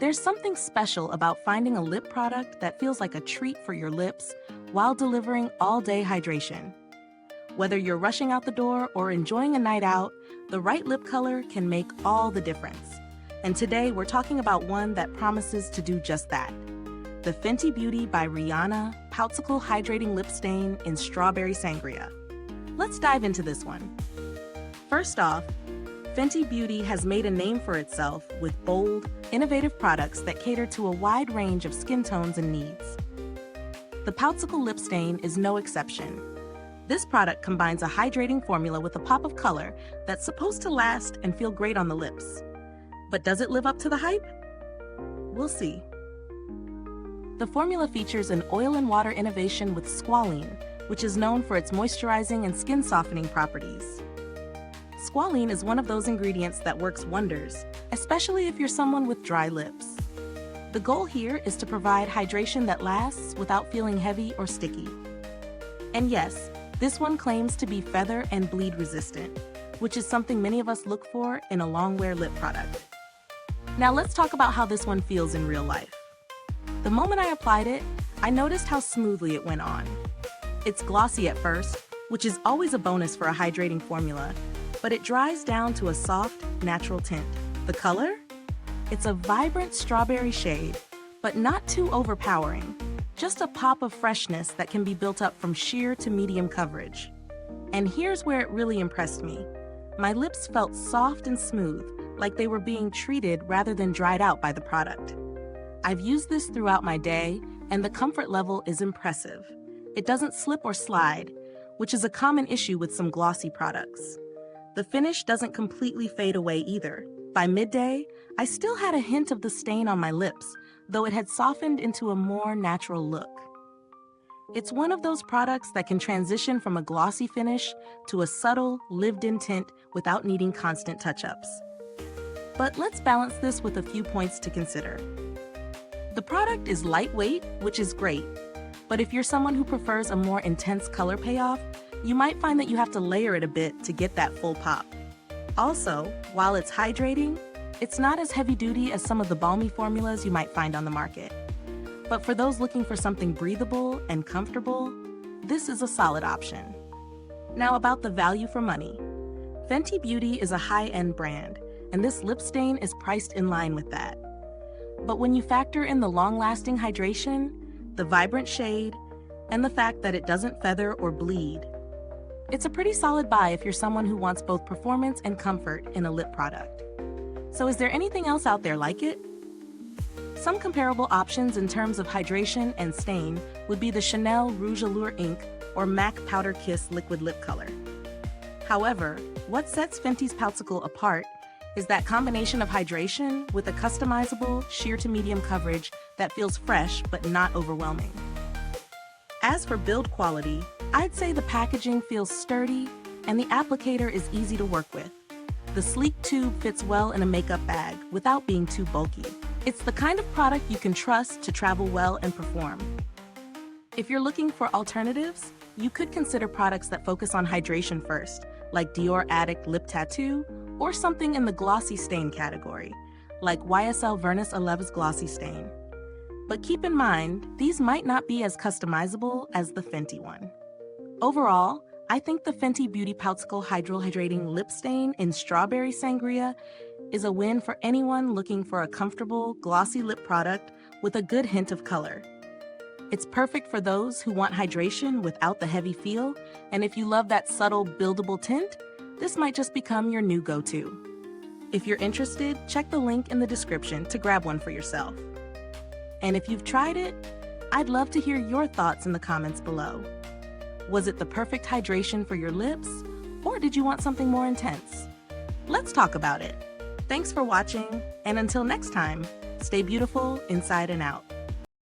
There's something special about finding a lip product that feels like a treat for your lips while delivering all-day hydration. Whether you're rushing out the door or enjoying a night out, the right lip color can make all the difference. And today we're talking about one that promises to do just that. The Fenty Beauty by Rihanna Poutsicle Hydrating Lip Stain in Strawberry Sangria. Let's dive into this one. First off, Fenty Beauty has made a name for itself with bold, innovative products that cater to a wide range of skin tones and needs. The Poutsicle Lip Stain is no exception. This product combines a hydrating formula with a pop of color that's supposed to last and feel great on the lips. But does it live up to the hype? We'll see. The formula features an oil and water innovation with squalene, which is known for its moisturizing and skin softening properties. Squalene is one of those ingredients that works wonders, especially if you're someone with dry lips. The goal here is to provide hydration that lasts without feeling heavy or sticky. And yes, this one claims to be feather and bleed resistant, which is something many of us look for in a long-wear lip product. Now let's talk about how this one feels in real life. The moment I applied it, I noticed how smoothly it went on. It's glossy at first, which is always a bonus for a hydrating formula, but it dries down to a soft, natural tint. The color? It's a vibrant strawberry shade, but not too overpowering. Just a pop of freshness that can be built up from sheer to medium coverage. And here's where it really impressed me. My lips felt soft and smooth, like they were being treated rather than dried out by the product. I've used this throughout my day, and the comfort level is impressive. It doesn't slip or slide, which is a common issue with some glossy products. The finish doesn't completely fade away either. By midday, I still had a hint of the stain on my lips, though it had softened into a more natural look. It's one of those products that can transition from a glossy finish to a subtle, lived-in tint without needing constant touch-ups. But let's balance this with a few points to consider. The product is lightweight, which is great, but if you're someone who prefers a more intense color payoff, you might find that you have to layer it a bit to get that full pop. Also, while it's hydrating, it's not as heavy-duty as some of the balmy formulas you might find on the market. But for those looking for something breathable and comfortable, this is a solid option. Now about the value for money. Fenty Beauty is a high-end brand, and this lip stain is priced in line with that. But when you factor in the long-lasting hydration, the vibrant shade, and the fact that it doesn't feather or bleed, it's a pretty solid buy if you're someone who wants both performance and comfort in a lip product. So is there anything else out there like it? Some comparable options in terms of hydration and stain would be the Chanel Rouge Allure Ink or MAC Powder Kiss Liquid Lip Color. However, what sets Fenty's Poutsicle apart is that combination of hydration with a customizable sheer to medium coverage that feels fresh but not overwhelming. As for build quality, I'd say the packaging feels sturdy and the applicator is easy to work with. The sleek tube fits well in a makeup bag without being too bulky. It's the kind of product you can trust to travel well and perform. If you're looking for alternatives, you could consider products that focus on hydration first, like Dior Addict Lip Tattoo, or something in the glossy stain category, like YSL Vernus 11's Glossy Stain. But keep in mind, these might not be as customizable as the Fenty one. Overall, I think the Fenty Beauty Poutsicle Hydrating Lip Stain in Strawberry Sangria is a win for anyone looking for a comfortable, glossy lip product with a good hint of color. It's perfect for those who want hydration without the heavy feel, and if you love that subtle, buildable tint, this might just become your new go-to. If you're interested, check the link in the description to grab one for yourself. And if you've tried it, I'd love to hear your thoughts in the comments below. Was it the perfect hydration for your lips, or did you want something more intense? Let's talk about it. Thanks for watching, and until next time, stay beautiful inside and out.